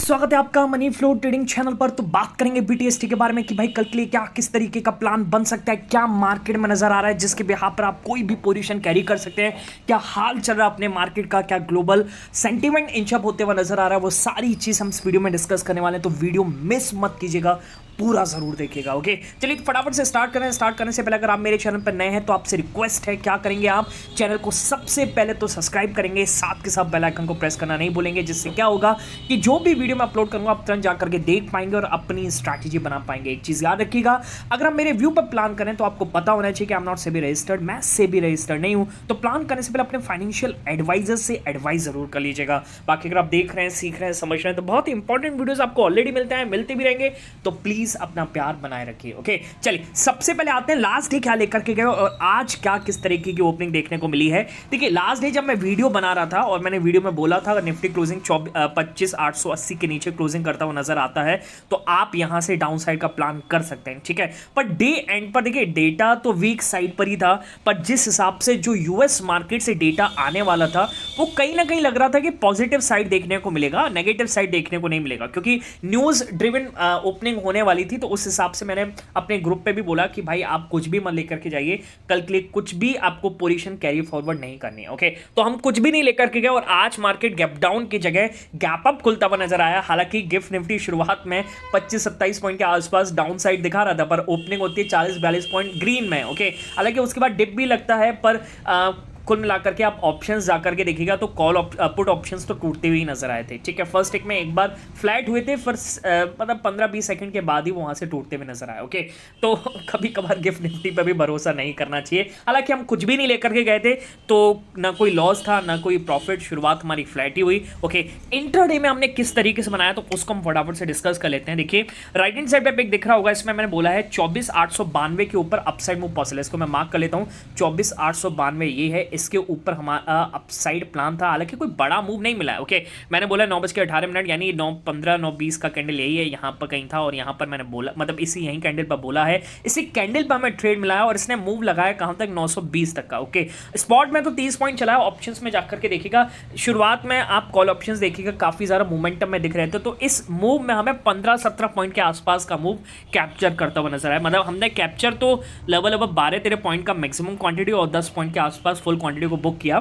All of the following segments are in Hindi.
स्वागत है आपका मनी फ्लो ट्रेडिंग चैनल पर। तो बात करेंगे बीटीएसटी के बारे में कि भाई कल के लिए क्या किस तरीके का प्लान बन सकता है, क्या मार्केट में नजर आ रहा है जिसके बिहाफ पर आप कोई भी पोजीशन कैरी कर सकते हैं, क्या हाल चल रहा है अपने मार्केट का, क्या ग्लोबल सेंटीमेंट इंचअप होते हुए नजर आ रहा है, वो सारी चीज हम इस वीडियो में डिस्कस करने वाले हैं। तो वीडियो मिस मत कीजिएगा, पूरा जरूर देखिएगा। ओके चलिए फटाफट से स्टार्ट करें। स्टार्ट करने से पहले अगर आप मेरे चैनल पर नए हैं तो आपसे रिक्वेस्ट है, क्या करेंगे आप चैनल को सबसे पहले तो सब्सक्राइब करेंगे, साथ के साथ बेल आइकन को प्रेस करना नहीं भूलेंगे, जिससे क्या होगा कि जो भी वीडियो मैं अपलोड करूंगा आप तुरंत जाकर के देख पाएंगे और अपनी स्ट्रैटेजी बना पाएंगे। एक चीज याद रखिएगा, अगर आप मेरे व्यू पर प्लान करें तो आपको पता होना चाहिए कि I am not SEBI registered, मैं सेबी रजिस्टर्ड नहीं हूं। तो प्लान करने से पहले अपने फाइनेंशियल एडवाइजर से एडवाइस जरूर कर लीजिएगा। बाकी अगर आप देख रहे हैं, सीख रहे हैं, समझ रहे हैं तो बहुत ही इंपॉर्टेंट वीडियोस आपको ऑलरेडी मिलते हैं, मिलते भी रहेंगे। तो प्लीज अपना प्यार बनाए रखिए। ओके चलिए सबसे पहले आते हैं लास्ट डे क्या लेकर के गए और आज क्या किस तरीके की ओपनिंग देखने को मिली है। देखिए लास्ट डे जब मैं वीडियो बना रहा था और मैंने वीडियो में बोला था निफ्टी क्लोजिंग 25,880 के नीचे क्लोजिंग करता हुआ नजर आता है तो आप यहां से डाउन साइड का प्लान कर सकते हैं, ठीक है। पर डे एंड पर देखिए डेटा तो वीक साइड पर ही था, पर जिस हिसाब से जो यूएस मार्केट से डेटा आने वाला था वो कहीं ना कहीं लग रहा था कि पॉजिटिव साइड देखने को मिलेगा, नेगेटिव साइड देखने को नहीं मिलेगा, क्योंकि न्यूज ड्रिवन ओपनिंग होने वाली थी। तो उस हिसाब से मैंने अपने ग्रुप पे भी बोला कि भाई आप कुछ भी मत लेकर के जाइए, कल के लिए कुछ भी आपको पोजीशन कैरी फॉरवर्ड नहीं करनी है। ओके तो हम कुछ भी नहीं लेकर के गए और आज मार्केट गैप डाउन की जगह गैप अप खुलता हुआ नजर आया। हालांकि गिफ्ट निफ्टी शुरुआत में 25-27 पॉइंट के आसपास डाउन साइड दिखा रहा था, पर ओपनिंग होती है 40-42 पॉइंट ग्रीन में। ओके हालांकि उसके बाद डिप भी लगता है, पर कुल मिलाकर के आप ऑप्शंस जाकर के देखिएगा तो कॉल पुट ऑप्शंस तो टूटते हुए नजर आए थे, ठीक है। फर्स्ट एक में एक बार फ्लैट हुए थे, फर्स्ट मतलब 15-20 सेकंड के बाद ही वहां से टूटते हुए नजर आए। ओके तो कभी कभार गिफ्ट निफ्टी पर भी भरोसा नहीं करना चाहिए। हालांकि हम कुछ भी नहीं लेकर के गए थे तो ना कोई लॉस था ना कोई प्रॉफिट, शुरुआत हमारी फ्लैट ही हुई। ओके इंट्राडे में हमने किस तरीके से बनाया तो उसको हम फटाफट से डिस्कस कर लेते हैं। देखिए राइट हैंड साइड पे एक दिख रहा होगा, इसमें मैंने बोला है 24,892 के ऊपर अपसाइड मूव पॉसिबल है। इसको मैं मार्क कर लेता हूं, 24,892 ये है, इसके ऊपर हमारा अपसाइड प्लान था। हालांकि कोई बड़ा मूव नहीं मिला है। ओके मैंने बोला 9:18 यानी 9:15 9:20 का कैंडल यही है, यहाँ पर कहीं था और यहाँ पर मैंने बोला मतलब इसी यही कैंडल पर बोला है, इसी कैंडल पर हमें ट्रेड मिला है और इसने मूव लगाया कहां तक 920 तक का। ओके स्पॉट में तो 30 पॉइंट चला है, ऑप्शंस में जाकर के देखिएगा शुरुआत में आप कॉल ऑप्शंस देखिएगा काफी ज्यादा मोमेंटम में दिख रहे थे। तो इस मूव में हमें 15-17 पॉइंट के आसपास का मूव कैप्चर करता हुआ नजर आया। मतलब हमने कैप्चर तो लगभग 12-13 पॉइंट का मैक्सिमम क्वांटिटी और 10 पॉइंट के आसपास फुल क्वांटिटी को बुक किया।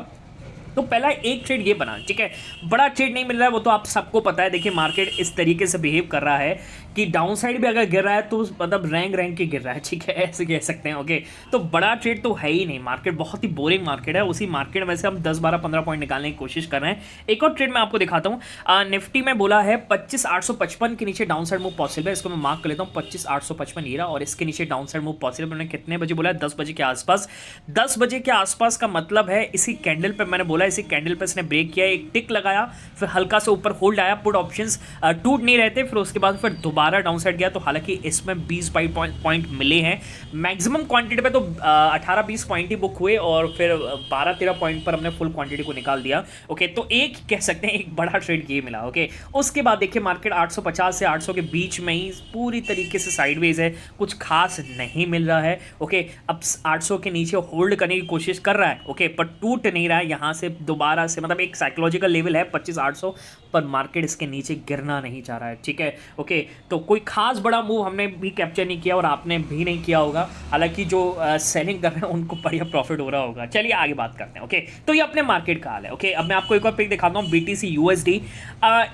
तो पहला एक ट्रेड ये बना, ठीक है, बड़ा ट्रेड नहीं मिल रहा है वो तो आप सबको पता है। देखिए मार्केट इस तरीके से बिहेव कर रहा है कि डाउन साइड भी अगर गिर रहा है तो मतलब रैंक के गिर रहा है, ठीक है, ऐसे कह सकते हैं। ओके तो बड़ा ट्रेड तो है ही नहीं, मार्केट बहुत ही बोरिंग मार्केट है। उसी मार्केट में से हम 10-12-15 पॉइंट निकालने की कोशिश कर रहे हैं। एक और ट्रेड मैं आपको दिखाता हूँ, निफ्टी में बोला है 25,855 के नीचे डाउन साइड मूव पॉसिबल है, इसको मैं मार्क कर लेता हूँ 25,855 ये रहा और इसके नीचे डाउन साइड मूव पॉसिबल। मैंने कितने बजे बोला है? 10 बजे के आसपास। 10 बजे के आसपास का मतलब है इसी कैंडल पर मैंने बोला, इसी कैंडल पर इसने ब्रेक किया, एक टिक लगाया, फिर हल्का से ऊपर होल्ड आया, पुट ऑप्शंस टूट नहीं रहते, फिर उसके बाद फिर दोबारा डाउन साइड गया। तो हालांकि इसमें 20 पॉइंट मिले हैं, मैक्सिमम क्वांटिटी पे तो 18-20 पॉइंट ही बुक हुए और फिर 12-13 पॉइंट पर हमने फुल क्वांटिटी को निकाल दिया। ओके तो एक कह सकते हैं एक बड़ा ट्रेड ये मिला। ओके उसके बाद देखिए मार्केट 850 से 800 के बीच में ही पूरी तरीके से साइडवेज है, कुछ खास नहीं मिल रहा है। ओके अब 800 के नीचे होल्ड करने की कोशिश कर रहा है, ओके पर टूट नहीं रहा है यहाँ से दोबारा से, मतलब एक साइकोलॉजिकल लेवल है 25,800 पर मार्केट इसके नीचे गिरना नहीं चाह रहा है, ठीक है। ओके तो कोई खास बड़ा मूव हमने भी कैप्चर नहीं किया और आपने भी नहीं किया होगा, हालांकि जो सेलिंग कर रहे हैं उनको बढ़िया प्रॉफिट हो रहा होगा। चलिए आगे बात करते हैं। ओके तो ये अपने मार्केट का हाल है। ओके अब मैं आपको एक और पिक दिखाता हूँ, BTC USD।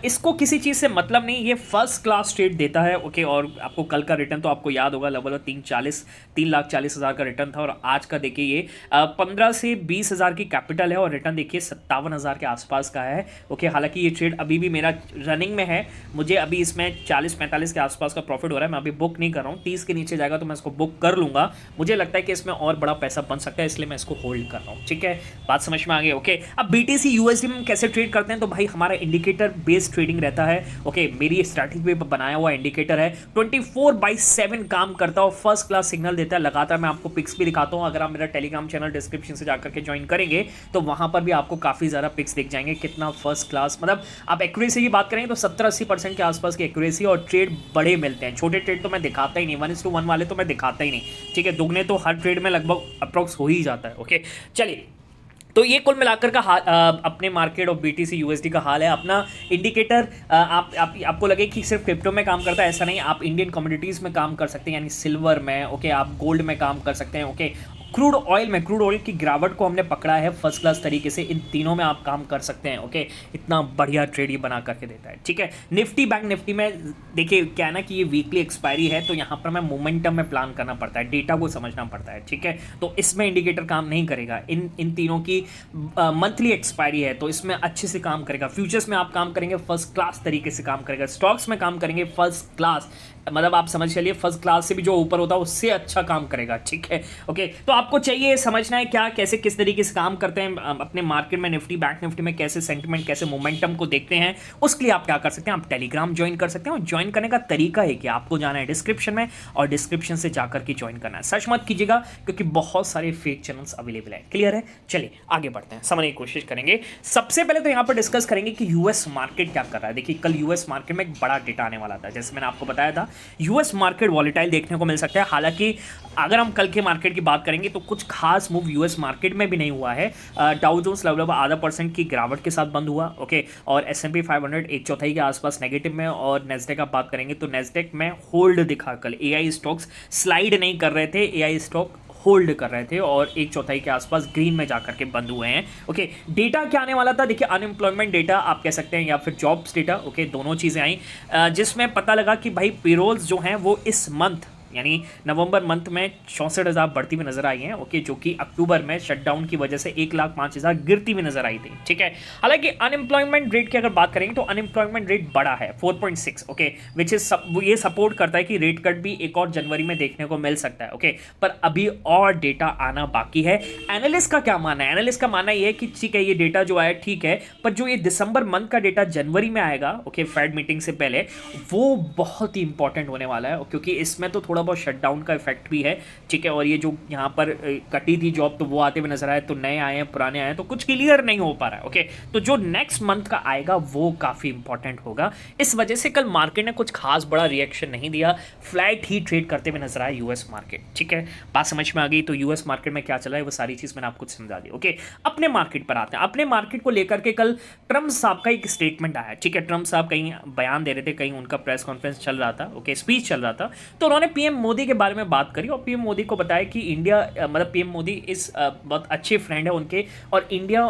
इसको किसी चीज़ से मतलब नहीं, ये फर्स्ट क्लास ट्रेड देता है। ओके और आपको कल का रिटर्न तो आपको याद होगा, लगभग 3,40,000 का रिटर्न था और आज का देखिए ये 15 से 20,000 की कैपिटल है और रिटर्न देखिए 57,000 के आसपास का है। ओके हालांकि ये ट्रेड अभी भी मेरा रनिंग में है, मुझे अभी इसमें 40-45 के आसपास का प्रॉफिट हो रहा है, मैं अभी बुक नहीं कर रहा हूँ। 30 के नीचे जाएगा तो मैं इसको बुक कर लूंगा, मुझे लगता है कि इसमें और बड़ा पैसा बन सकता है, इसलिए मैं इसको होल्ड कर रहा हूँ, ठीक है। बात समझ में आ गई। ओके अब BTC USD में कैसे ट्रेड करते हैं तो भाई हमारा इंडिकेटर बेस्ड ट्रेडिंग रहता है। ओके मेरी स्ट्रैटेजी पे बनाया हुआ इंडिकेटर है, 24/7 काम करता है, फर्स्ट क्लास सिग्नल देता है लगातार। मैं आपको पिक्स भी दिखाता हूँ, अगर आप मेरा टेलीग्राम चैनल डिस्क्रिप्शन से जाकर के ज्वाइन करेंगे तो वहां पर भी आपको काफी ज्यादा पिक्स दिख जाएंगे, कितना फर्स्ट क्लास, मतलब आप एक्यूरेसी की बात करेंगे तो 70-80% के आसपास की एक्यूरेसी और ट्रेड बड़े मिलते हैं। छोटे ट्रेड तो मैं दिखाता ही नहीं, 1:1 वाले तो मैं दिखाता ही नहीं, ठीक है। दुगने तो हर ट्रेड में लगभग अप्रोक्स हो ही जाता है। ओके चलिए तो ये कुल मिलाकर का हाल अपने मार्केट और बीटीसी यूएसडी का हाल है। अपना इंडिकेटर आपको लगे कि सिर्फ क्रिप्टो में काम करता है, ऐसा नहीं। आप इंडियन कमोडिटीज़ में काम कर सकते हैं, यानी सिल्वर में, ओके, आप गोल्ड में काम कर सकते हैं, ओके। क्रूड ऑयल में, क्रूड ऑयल की गिरावट को हमने पकड़ा है फर्स्ट क्लास तरीके से। इन तीनों में आप काम कर सकते हैं, ओके। इतना बढ़िया ट्रेड ये बना करके देता है, ठीक है। निफ्टी, बैंक निफ्टी में देखिए क्या है ना कि ये वीकली एक्सपायरी है, तो यहाँ पर मैं मोमेंटम में प्लान करना पड़ता है, डेटा को समझना पड़ता है, ठीक है। तो इसमें इंडिकेटर काम नहीं करेगा। इन तीनों की मंथली एक्सपायरी है, तो इसमें अच्छे से काम करेगा। फ्यूचर्स में आप काम करेंगे फर्स्ट क्लास तरीके से काम करेगा। स्टॉक्स में काम करेंगे फर्स्ट क्लास, मतलब आप समझ चलिए फर्स्ट क्लास से भी जो ऊपर होता है उससे अच्छा काम करेगा, ठीक है, ओके। तो आपको चाहिए समझना है क्या, कैसे, किस तरीके से काम करते हैं अपने मार्केट में, निफ्टी बैंक निफ्टी में कैसे सेंटिमेंट, कैसे मोमेंटम को देखते हैं। उसके लिए आप क्या कर सकते हैं, आप टेलीग्राम ज्वाइन कर सकते हैं। और ज्वाइन करने का तरीका है कि आपको जाना है डिस्क्रिप्शन में, और डिस्क्रिप्शन से जाकर के ज्वाइन करना है। सर्च मत कीजिएगा क्योंकि बहुत सारे फेक चैनल्स अवेलेबल है। क्लियर है? चलिए आगे बढ़ते हैं, समझने की कोशिश करेंगे। सबसे पहले तो यहाँ पर डिस्कस करेंगे कि यूएस मार्केट क्या कर रहा है। देखिए कल यूएस मार्केट में एक बड़ा डेटा आने वाला था, जैसे मैंने आपको बताया था यूएस मार्केट वॉलेटाइल देखने को मिल सकता है। हालांकि अगर हम कल के मार्केट की बात करेंगे तो कुछ खास मूव यूएस मार्केट में भी नहीं हुआ है। डाउ जोन्स लगभग 0.5% की गिरावट के साथ बंद हुआ, ओके। और S&P 500 एक चौथाई के आसपास नेगेटिव में। और नेस्डेक आप बात करेंगे तो नेस्डेक में होल्ड दिखा। कल एआई स्टॉक्स स्लाइड नहीं कर रहे थे, एआई स्टॉक होल्ड कर रहे थे और एक चौथाई के आसपास ग्रीन में जाकर के बंद हुए हैं, ओके। डेटा क्या आने वाला था, देखिए अनएम्प्लॉयमेंट डेटा आप कह सकते हैं या फिर जॉब्स डेटा, ओके, दोनों चीज़ें आई, जिसमें पता लगा कि भाई पेरोल्स जो हैं वो इस मंथ यानी नवंबर मंथ में 64,000 बढ़ती हुई नजर आई हैं, ओके, जो कि अक्टूबर में शटडाउन की वजह से 1,05,000 गिरती हुई नजर आई थी, ठीक है। हालांकि अनएम्प्लॉयमेंट रेट की अगर बात करेंगे तो अनएम्प्लॉयमेंट रेट बड़ा है 4.6, ओके, विच इज ये सपोर्ट करता है कि रेट कट भी एक और जनवरी में देखने को मिल सकता है, ओके। पर अभी और डेटा आना बाकी है। एनालिस्ट का क्या मानना है? एनालिस्ट का मानना यह है कि ठीक है ये डेटा जो आया ठीक है, पर जो ये दिसंबर मंथ का डेटा जनवरी में आएगा, ओके, फेड मीटिंग से पहले, वो बहुत ही इंपॉर्टेंट होने वाला है, क्योंकि इसमें तो थोड़ा बहुत शटडाउन का इफेक्ट भी है, ठीक है। और ये जो यहाँ पर कटी थी जॉब तो वो आते हुए नजर आए, तो नए आए हैं, पुराने आए हैं, तो कुछ क्लियर नहीं हो पा रहा है, ओके। तो जो नेक्स्ट मंथ का आएगा वो काफी इंपॉर्टेंट होगा। इस वजह से कल मार्केट ने कुछ खास बड़ा रिएक्शन नहीं दिया, फ्लैट ही ट्रेड करते हुए नजर आया यूएस मार्केट, ठीक है। बात समझ में आ गई? तो यूएस मार्केट में क्या चल रहा है वो सारी चीज मैंने आपको समझा दी, ओके। अपने मार्केट पर आते हैं। अपने मार्केट को लेकर के कल ट्रम्प साहब का एक स्टेटमेंट आया, ठीक है। ट्रम्प साहब कहीं बयान दे रहे थे, कहीं उनका प्रेस कॉन्फ्रेंस चल रहा था, ओके, स्पीच चल रहा था, तो उन्होंने पीएम मोदी के बारे में बात करी और पीएम मोदी को बताया कि इंडिया मतलब पीएम मोदी इस बहुत अच्छे फ्रेंड है उनके, और इंडिया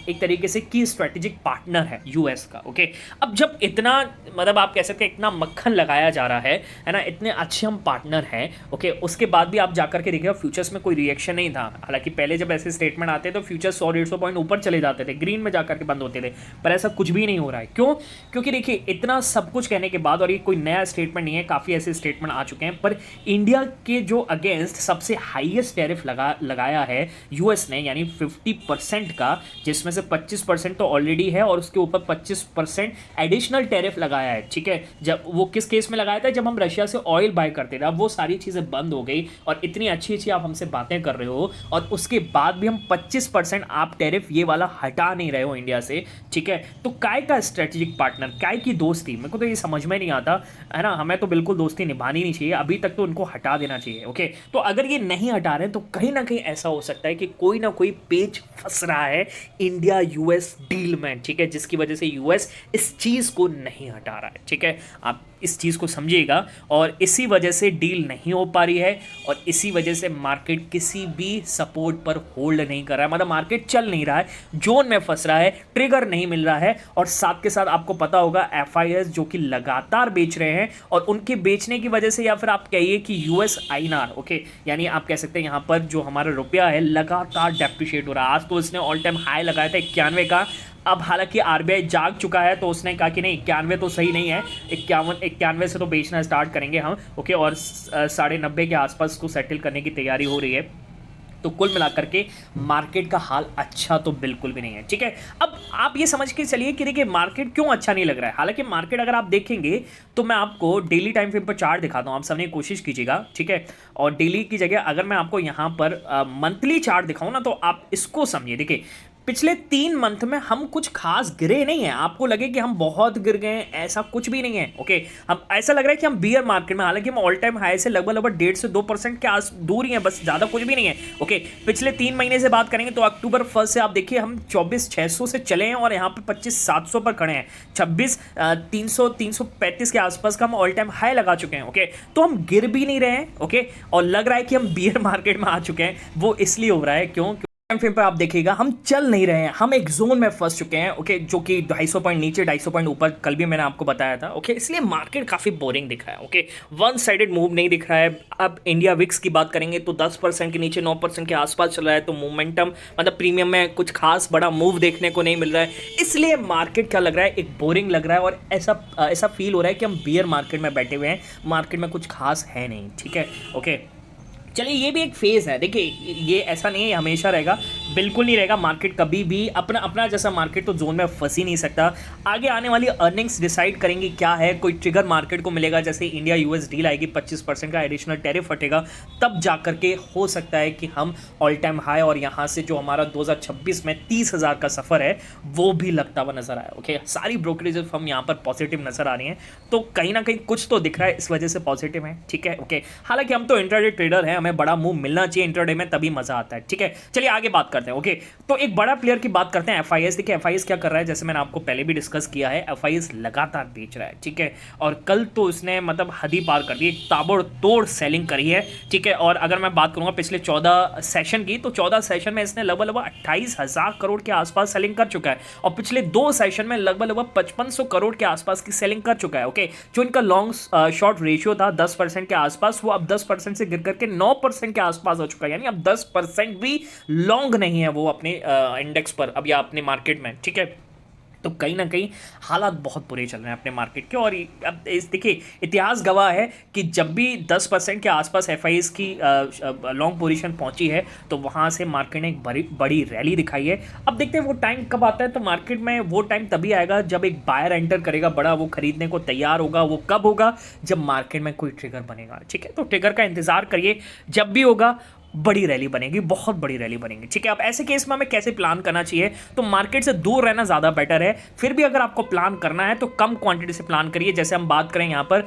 एक तरीके से की स्ट्रेटेजिक पार्टनर है यूएस का, ओके। अब जब इतना मतलब आप कह सकते हैं इतना मक्खन लगाया जा रहा है ना, इतने अच्छे हम पार्टनर हैं, ओके, उसके बाद भी आप जाकर के देखिए फ्यूचर्स में कोई रिएक्शन नहीं था। हालांकि पहले जब ऐसे स्टेटमेंट आते तो फ्यूचर्स 100-150 पॉइंट ऊपर चले जाते थे, ग्रीन में जाकर के बंद होते थे, पर ऐसा कुछ भी नहीं हो रहा है। क्यों? क्योंकि देखिए इतना सब कुछ कहने के बाद, और ये कोई नया स्टेटमेंट नहीं है, काफ़ी ऐसे स्टेटमेंट आ चुके हैं, पर इंडिया के जो अगेंस्ट सबसे हाईएस्ट टैरिफ लगाया है यूएस ने, यानी 50% का, जिसमें से 25% तो ऑलरेडी है और उसके ऊपर 25% एडिशनल टैरिफ लगाया है, ठीक है। जब वो किस केस में लगाया था, जब हम रशिया से ऑयल बाय करते थे, अब वो सारी चीज़ें बंद हो गई और इतनी अच्छी अच्छी आप हमसे बातें कर रहे हो और उसके बाद भी हम 25% आप टैरिफ ये वाला हटा नहीं रहे हो इंडिया से, ठीक है। तो काय का स्ट्रेटेजिक पार्टनर, काय की दोस्ती, मेरे को तो ये समझ में नहीं आता है ना। हमें तो बिल्कुल दोस्ती निभानी नहीं चाहिए, अभी तक तो उनको हटा देना चाहिए, ओके। तो अगर ये नहीं हटा रहे तो कहीं ना कहीं ऐसा हो सकता है कि कोई ना कोई पेच फंस रहा है इंडिया यूएस डील में, ठीक है, जिसकी वजह से यूएस इस चीज़ को नहीं हटा रहा है, ठीक है। आप इस चीज़ को समझिएगा, और इसी वजह से डील नहीं हो पा रही है और इसी वजह से मार्केट किसी भी सपोर्ट पर होल्ड नहीं कर रहा है, मतलब मार्केट चल नहीं रहा है, जोन में फंस रहा है, ट्रिगर नहीं मिल रहा है। और साथ के साथ आपको पता होगा एफआईएस जो कि लगातार बेच रहे हैं, और उनके बेचने की वजह से, या फिर आप कहिए कि यूएस आईएनआर, ओके, यानी आप कह सकते हैं यहाँ पर जो हमारा रुपया है लगातार डेप्रिशिएट हो रहा है। आज तो इसने ऑल टाइम हाई लगाया था 91 का। अब हालांकि आरबीआई जाग चुका है, तो उसने कहा कि नहीं 91 तो सही नहीं है, 91 से तो बेचना स्टार्ट करेंगे हम, ओके। और 90.5 के आसपास को सेटल करने की तैयारी हो रही है। तो कुल मिलाकर के मार्केट का हाल अच्छा तो बिल्कुल भी नहीं है, ठीक है। अब आप ये समझ के चलिए कि देखिए मार्केट क्यों अच्छा नहीं लग रहा है। हालांकि मार्केट अगर आप देखेंगे तो मैं आपको डेली टाइम फ्रेम पर चार्ट दिखाता हूं, आप सबने कोशिश कीजिएगा, ठीक है। और डेली की जगह अगर मैं आपको यहां पर मंथली चार्ट दिखाऊं ना, तो आप इसको समझिए। देखिए पिछले 3 मंथ में हम कुछ खास गिरे नहीं है, आपको लगे कि हम बहुत गिर गए हैं, ऐसा कुछ भी नहीं है। ओके, हम ऐसा लग रहा है कि हम बियर मार्केट में, हालांकि हम ऑल टाइम हाई से लगभग 1.5 से 2% के आस दूर ही है, बस ज़्यादा कुछ भी नहीं है। ओके, पिछले 3 महीने से बात करेंगे तो अक्टूबर 1 से आप देखिए हम 24,600 से चले हैं और यहाँ पे 25,700 पर खड़े हैं। 335 के आसपास का हम ऑल टाइम हाई लगा चुके हैं। ओके, तो हम गिर भी नहीं रहे हैं। ओके, और लग रहा है कि हम बियर मार्केट में आ चुके हैं, वो इसलिए हो रहा है क्यों, टाइम फ्रेम पर आप देखिएगा हम चल नहीं रहे हैं, हम एक जोन में फंस चुके हैं। ओके, जो कि 250 पॉइंट नीचे 250 पॉइंट ऊपर, कल भी मैंने आपको बताया था। ओके, इसलिए मार्केट काफ़ी बोरिंग दिख रहा है। ओके, वन साइडेड मूव नहीं दिख रहा है। अब इंडिया विक्स की बात करेंगे तो 10% के नीचे 9% के आसपास चल रहा है, तो मोमेंटम मतलब प्रीमियम में कुछ खास बड़ा मूव देखने को नहीं मिल रहा है। इसलिए मार्केट क्या लग रहा है, एक बोरिंग लग रहा है और ऐसा फील हो रहा है कि हम बियर मार्केट में बैठे हुए हैं, मार्केट में कुछ खास है नहीं। ठीक है, ओके, चलिए ये भी एक फेज़ है। देखिए ये ऐसा नहीं है हमेशा रहेगा, बिल्कुल नहीं रहेगा। मार्केट कभी भी अपना जैसा मार्केट तो जोन में फंस ही नहीं सकता। आगे आने वाली अर्निंग्स डिसाइड करेंगे क्या है, कोई ट्रिगर मार्केट को मिलेगा, जैसे इंडिया यूएस डील आएगी, 25% का एडिशनल टैरिफ हटेगा, तब जा करके हो सकता है कि हम ऑल टाइम हाई और यहाँ से जो हमारा 2026 में 30,000 का सफ़र है वो भी लगता हुआ नजर आया। ओके, सारी ब्रोकरेज फर्म यहाँ पर पॉजिटिव नजर आ रही हैं, तो कहीं ना कहीं कुछ तो दिख रहा है, इस वजह से पॉजिटिव है। ठीक है, ओके, हालांकि हम तो इंट्राडे ट्रेडर हैं, बड़ा मूव मिलना चाहिए इंट्राडे में, तभी मजा आता है। ठीक है, चलिए आगे बात करते हैं। ओके, तो एक बड़ा प्लेयर की बात करते हैं, एफआईएस। देखिए एफआईएस क्या कर रहा है, जैसे मैंने आपको पहले भी डिस्कस किया है, एफआईएस लगातार बेच रहा है। ठीक है, और कल तो उसने मतलब हद ही पार कर दी, ताबड़तोड़ सेलिंग करी है। ठीक है, और अगर मैं बात करूंगा पिछले 14 सेशन की, तो 14 सेशन में इसने लगभग 28,000 करोड़ के आसपास सेलिंग कर चुका है, और पिछले 2 सेशन में लगभग 5500 करोड़ के आसपास की सेलिंग कर चुका है। ओके, जो इनका लॉन्ग शॉर्ट रेशियो था 10% के आसपास, वो अब 10% से गिर करके 9% के आसपास हो चुका है, यानी अब 10% भी लॉन्ग नहीं है वो अपने इंडेक्स पर अब या अपने मार्केट में। ठीक है, तो कहीं ना कहीं हालात बहुत बुरे चल रहे हैं अपने मार्केट के। और अब देखिए इतिहास गवाह है कि जब भी 10% के आसपास एफआईएस की लॉन्ग पोजीशन पहुंची है तो वहां से मार्केट ने एक बड़ी रैली दिखाई है। अब देखते हैं वो टाइम कब आता है, तो मार्केट में वो टाइम तभी आएगा जब एक बायर एंटर करेगा बड़ा, वो खरीदने को तैयार होगा। वो कब होगा, जब मार्केट में कोई ट्रिगर बनेगा। ठीक है, तो ट्रिगर का इंतजार करिए, जब भी होगा बड़ी रैली बनेगी, बहुत बड़ी रैली बनेगी। ठीक है, अब ऐसे केस में हमें कैसे प्लान करना चाहिए, तो मार्केट से दूर रहना ज़्यादा बेटर है। फिर भी अगर आपको प्लान करना है तो कम क्वांटिटी से प्लान करिए। जैसे हम बात करें यहाँ पर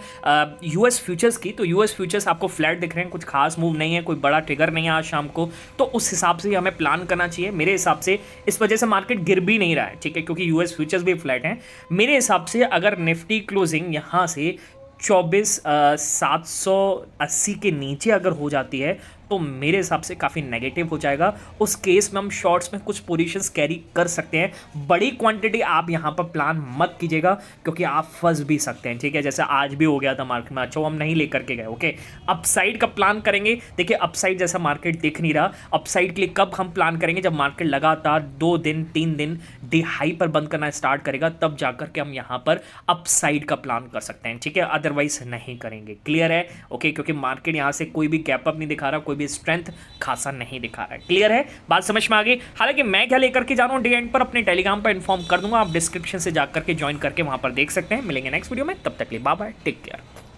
यूएस फ्यूचर्स की, तो यूएस फ्यूचर्स आपको फ्लैट दिख रहे हैं, कुछ खास मूव नहीं है, कोई बड़ा ट्रिगर नहीं है आज शाम को, तो उस हिसाब से हमें प्लान करना चाहिए मेरे हिसाब से। इस वजह से मार्केट गिर भी नहीं रहा है। ठीक है, क्योंकि यूएस फ्यूचर्स भी फ्लैट हैं मेरे हिसाब से। अगर निफ्टी क्लोजिंग यहाँ से 24,780 के नीचे अगर हो जाती है तो मेरे हिसाब से काफ़ी नेगेटिव हो जाएगा। उस केस में हम शॉर्ट्स में कुछ पोजीशंस कैरी कर सकते हैं। बड़ी क्वांटिटी आप यहाँ पर प्लान मत कीजिएगा, क्योंकि आप फंस भी सकते हैं। ठीक है, जैसे आज भी हो गया था मार्केट में, अच्छा वो हम नहीं लेकर के गए। ओके, अपसाइड का प्लान करेंगे। देखिए अपसाइड जैसा मार्केट दिख नहीं रहा, अपसाइड के लिए कब हम प्लान करेंगे, जब मार्केट लगातार 2 दिन 3 दिन डे हाई पर बंद करना स्टार्ट करेगा, तब जाकर के हम यहाँ पर अपसाइड का प्लान कर सकते हैं। ठीक है, अदरवाइज नहीं करेंगे। क्लियर है? ओके, क्योंकि मार्केट यहाँ से कोई भी गैप अप नहीं दिखा रहा, कोई भी स्ट्रेंथ खासा नहीं दिखा रहा है। क्लियर है, बात समझ में आ गई? हालांकि मैं क्या लेकर के जा रहा हूँ डे एंड पर अपने टेलीग्राम पर इन्फॉर्म कर दूंगा, आप डिस्क्रिप्शन से जाकर के ज्वाइन करके वहां पर देख सकते हैं। मिलेंगे नेक्स्ट वीडियो में, तब तक के लिए बाय बाय, टेक केयर।